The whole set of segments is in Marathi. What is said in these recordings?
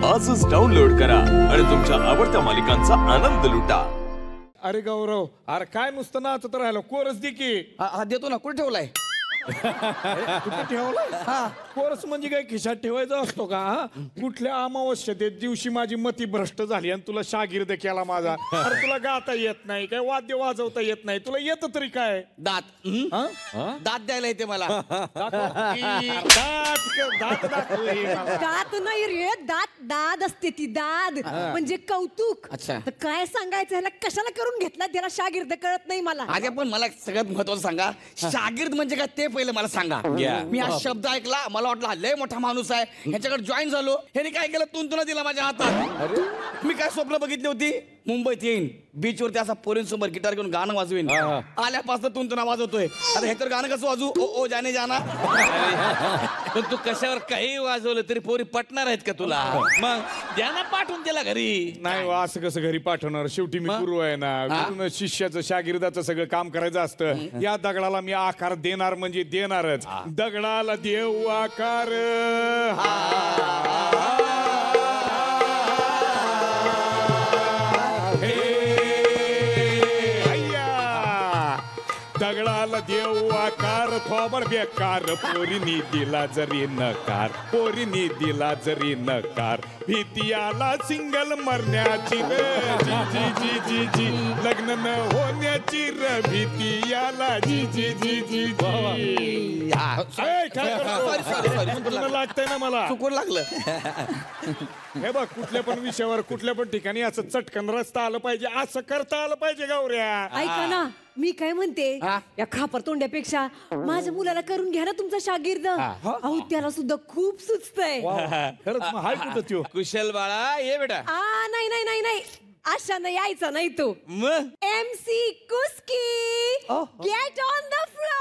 आजच डाउनलोड करा आणि तुमच्या आवडत्या मालिकांचा आनंद लुटा. अरे गौरव, अरे काय नुसतं नाचत राहिलो, कोरस दे की. हा देतो ना, कुठे ठेवलाय? कुठे ठेवलाय? हा कोरस म्हणजे काय खिशात ठेवायचा असतो का? कुठल्या अमावस्येच्या दिवशी माझी मती भ्रष्ट झाली आणि तुला शागिर्द केला माझा. अरे तुला गाता येत नाही काय, वाद्य वाजवता येत नाही, तुला येत तरी काय? दात दात द्यायला येते मला. दात नाही रे, दाद असते ती, दाद म्हणजे कौतुक. अच्छा. तर काय सांगायचं ह्याला, कशाला करून घेतला त्याला शागिर्द कळत नाही मला. आधी पण मला सगळ्यात महत्वाचं सांगा, शागिर्द म्हणजे काय ते पहिले मला सांगा. मी हा शब्द ऐकला, मला वाटलं लय मोठा माणूस आहे, ह्याच्याकडे जॉईन झालो. ह्याने काय केलं, तुंतुना दिला माझ्या हातात. मी काय स्वप्न बघितली होती, मुंबईत येईन, बीच वरती असा पोरींसमोर गिटार घेऊन गाणं वाजवीन. आल्यापासून तुंतुना वाजवतोय. आता ह्याच्यावर गाणं कसं वाजू? ओ ओ जाने जाना. पण तू कशावर काही वाजवलं तरी पोरी पटणार आहेत का तुला? मग द्याना पाठवून त्याला घरी. नाही वा, असं कसं घरी पाठवणार? शेवटी मी गुरु आहे ना. गुरुनं शिष्याचं शागिर्दाचं सगळं काम करायचं असतं. या दगडाला मी आकार देणार म्हणजे देणारच. दगडाला देऊ आकार. दगडाला देऊ आकार, थोबर बेकार. पोरीनी दिला जरी नकार, पोरीनी दिला जरी नकार. भीती आला सिंगल मरण्याची र, जी जी जी जी जी. लग्न न होण्याची र, भीती आला जी जी जी जी जी. लागतंय ना मला, चुकून लागलं. हे बघ, कुठल्या पण विषयावर कुठल्या पण ठिकाणी असं चटकन रस्ता आलं पाहिजे, असं करता आलं पाहिजे गौऱ्या. ऐका ना, मी काय म्हणते, या खापर तोंड्यापेक्षा माझ्या मुलाला करून घ्या ना तुमचा शागिर्द. अहो त्याला सुद्धा खूप सुचतंय. खरंच मग हाय कुठं त्यो? कुशल बाळा, ये बेटा. नाही नाही नाही नाही, अशानं यायचा नाही तो. मग MC कुस्की, get on the floor.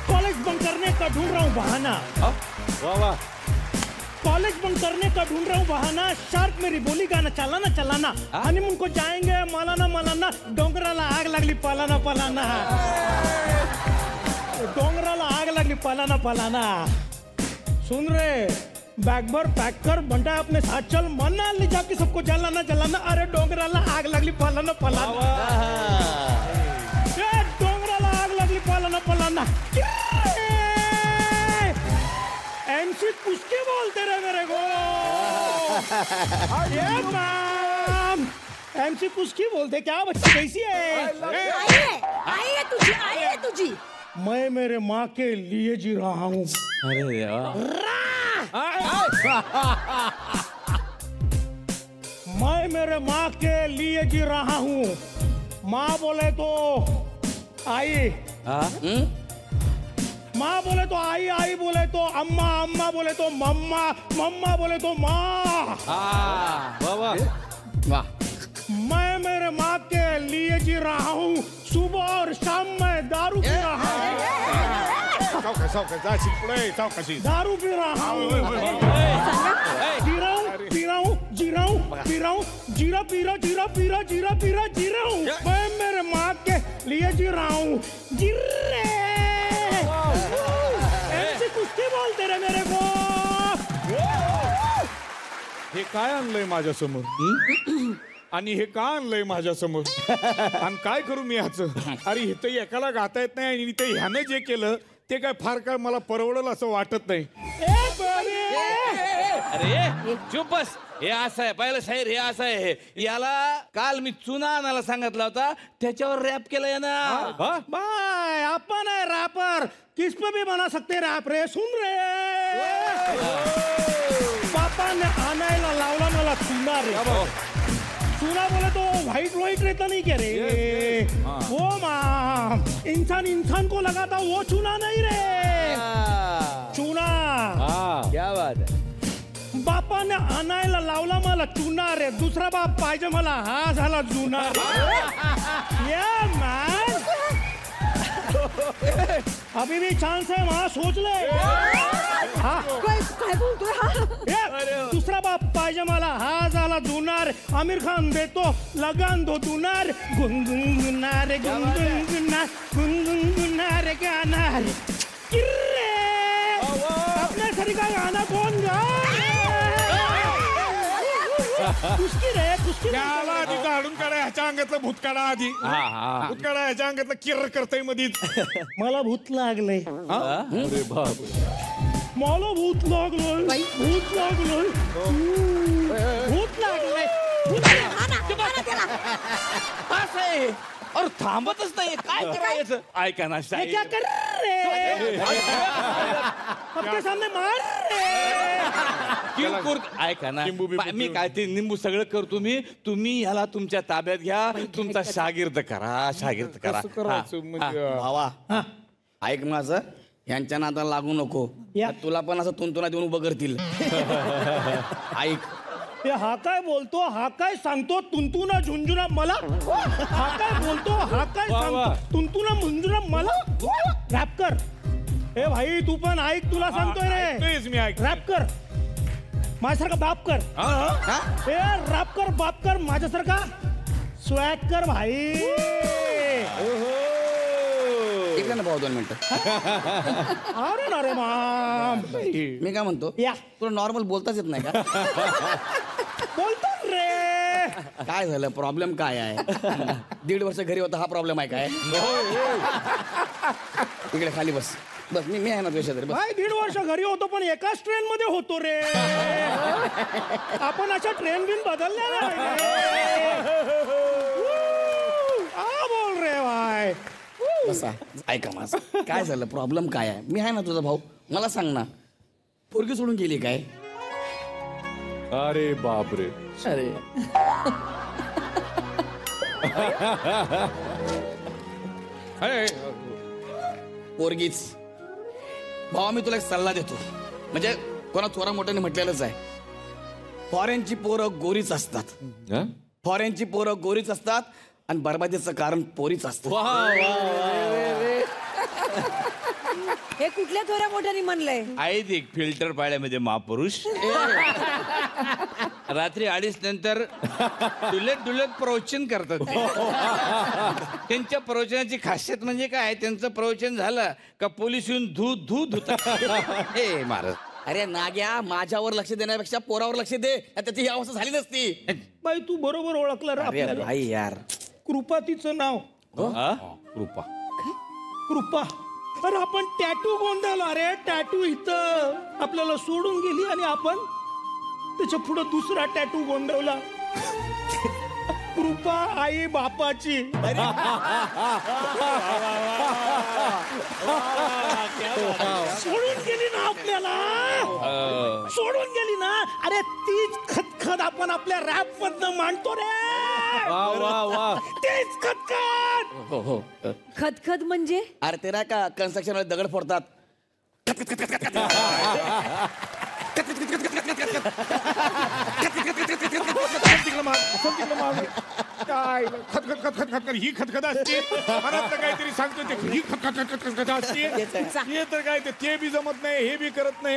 College bunk करने का ढूंढ रहा हूँ बहाना. वाह वाह. कॉलेज बंक करने का ढूंढ रहा हूँ बहाना. शार्क मेरी बोली गाना चलाना चलाना. हनीमून को जाएंगे मलाना मलाना. डोंगराला आग लागली पालाना पालाना. डोंगराला आग लागली पालाना पालाना. सुन रे, बैग भर पैक कर, बंटा अपने साथ चल, मनाली जाके सबको जलाना जलाना. अरे डोंगराला आग लागली पालाना पालाना. डोंगराला आग लागली पालाना पालाना. MC कुस्की बोलते रहे मेरे को. MC कुस्की बोलते. क्या बच्ची कैसी है? आई है तुझी. मैं मेरे माँ के लिए जी रहा हूँ. अरे देवा. मैं मेरे माँ के लिए जी रहा हूँ. माँ बोले तो आई, माँ बोले तो आई, आई बोले तो अम्मा, अम्मा बोले तो मम्मा, मम्मा बोले तो माँ. वाह. मैं मेरे माँ के लिए जी रहा हूँ. सुबह और शाम में दारू पी रहा हूँ. दारू पी रहा हूँ. पी रहा हूँ, पी रहा हूँ, जी रहा हूँ, पी रहा हूँ, जीरा पी रहा, जीरा पी रहा, जीरा पी रहा, जी रहा हूँ. मैं मेरे माँ के लिए जी रहा हूँ. जी रे. ऐसे कुस्ती बोलते रहे मेरे को. हे काय आणलंय माझ्या समोर, आणि हे का आणलंय माझ्या समोर, आणि काय करू मी ह्याचं? अरे हे तर एकाला गाता येत नाही, आणि ते ह्यानं जे केलं ते काय फार काय मला परवडलं असं वाटत नाही. अरे चुप बस. हे असं आहे, पहिलं शाहीर हे असं आहे. याला काल मी चुना आणायला सांगितला होता, त्याच्यावर रॅप केलंय ना. भाई अपन है रैपर, किस पे भी बना सकते रैप रे. सुन रे, पापा ने आणायला लावला मला चुना रे. चूना बोले तो व्हाइट व्हाइट रहता नहीं क्या रे. वो माँ, इंसान इंसान को लगाता, वो चूना नहीं रे. चूना. क्या बात है. बापाने आणायला लावला मला चुना रे. दुसरा बाप पाहिजे मला, हा झाला जुना. या मॅन, अभी भी चांस है, वहाँ सोच ले. काय बोलतोय हा? दुसरा बाप पाहिजे मला, हा झाला जुनार. आमिर खान देतो लगान दो दुनार. गुनगुनगुनार गुनगुनगुनार. गाना गुनगुनगुणार गाणार किर्रे आपल्यासारखा गाणं कोण गा कुस्ती रे कुस्ती त्याला आधी काढून काढा, ह्याच्या अंगातलं भूत काढा आधी. भूत काढा, ह्याच्या अंगातलं किर्र करतय मधीच. मला भूत लागलंय अरे बाप मला भूत लागलोय भूत लागलोय भूत लागलंय असं आहे. अरे थांबतच नाही, काय करायचं? ऐका ना ये साहेब, क्या कर रे सबके सामने मार रे ऐका ना, लिंबू बिंबू मी काय ते निंबू सगळं करतो मी. तुम्ही ह्याला तुमच्या ताब्यात घ्या, तुमचा शागिर्द करा, शागिर्द करा. कसं करायचं म्हणजे? भावा ऐक माझं, यांच्या नादाला लागू नको. या. तुला पण असं तुंतुना देऊन उभं करतील. ऐक, ते हा काय बोलतो हा काय सांगतो तुंतुना झुंजुना मला हा काय बोलतो हा काय सांगतो तुंतुना मुंजुना मला रॅप कर. ए भाई तू पण ऐक, तुला सांगतोय रे ऐकतोयच मी, ऐक. रॅप कर माझ्यासारखा बाप कर. ए रॅप कर बाप कर माझ्यासारखा स्वॅग कर भाई. इकडे ना भाऊ 2 मिनिटं. अरे ना रे माम मी काय म्हणतो, या तुला नॉर्मल बोलताच येत नाही का? बोलतो रे. काय झालं, प्रॉब्लेम काय आहे? 1.5 वर्ष घरी होता, हा प्रॉब्लेम आहे काय? इकडे खाली बस बस, मी आहे ना तुझ्या शेजारी, बस. काय 1.5 वर्ष घरी होतो पण एकाच ट्रेन मध्ये होतो रे. आपण अशा ट्रेन बिन बदलल्या बोल रे भाई. बसा, ऐका माझं, काय झालं, प्रॉब्लेम काय आहे? मी आहे ना तुझा भाऊ, मला सांग ना. पोरगी सोडून गेली काय? अरे बापरे अरे अरे पोरगीच. भावा मी तुला एक सल्ला देतो, म्हणजे कोणा थोरा मोठ्याने म्हटलेलंच आहे, फॉरेनची पोरं गोरीच असतात. हा? फॉरेनची पोरं गोरीच असतात आणि बरबादीचं कारण पोरीच असतं. हे कुठल्या थोड्या मोठ्याने म्हणलंय? आहेत एक फिल्टर पाड्यामध्ये महापुरुष, रात्री 2:30 नंतर डुलत प्रवचन करतात ते. त्यांच्या प्रवचनाची खासियत म्हणजे काय, त्यांचं प्रवचन झालं का पोलीस येऊन धू धुतात. हे महाराज, अरे नाग्या, माझ्यावर लक्ष देण्यापेक्षा पोरावर लक्ष दे, त्याची ही अवस्था झाली नसती. बाई तू बरोबर ओळखलं रे अरे आपल्याला. भाई यार, कृपा तिचं नाव हा? कृपा कृपा. अरे आपण टॅटू गोंधळलो. अरे टॅटू इथं आपल्याला सोडून गेली आणि आपण त्याच्या पुढे दुसरा टॅटू गोंधवला. कृपा आई बापाची. सोडून गेली ना आपल्याला, सोडून गेली ना. अरे तीच खतखत आपण आपल्या रॅप मधनं मांडतो रे. वा वा वा तीच खतखत. हो खतखत म्हणजे? अरे ते नाही का कन्स्ट्रक्शन मध्ये दगड फोडतात, काय खतखत खतखत खतखत ही खतखत असते. मनातलं काहीतरी सांगतो ते ही खतखत खतखत असते. हे तर काय ते बी जमत नाही, हे बी करत नाही.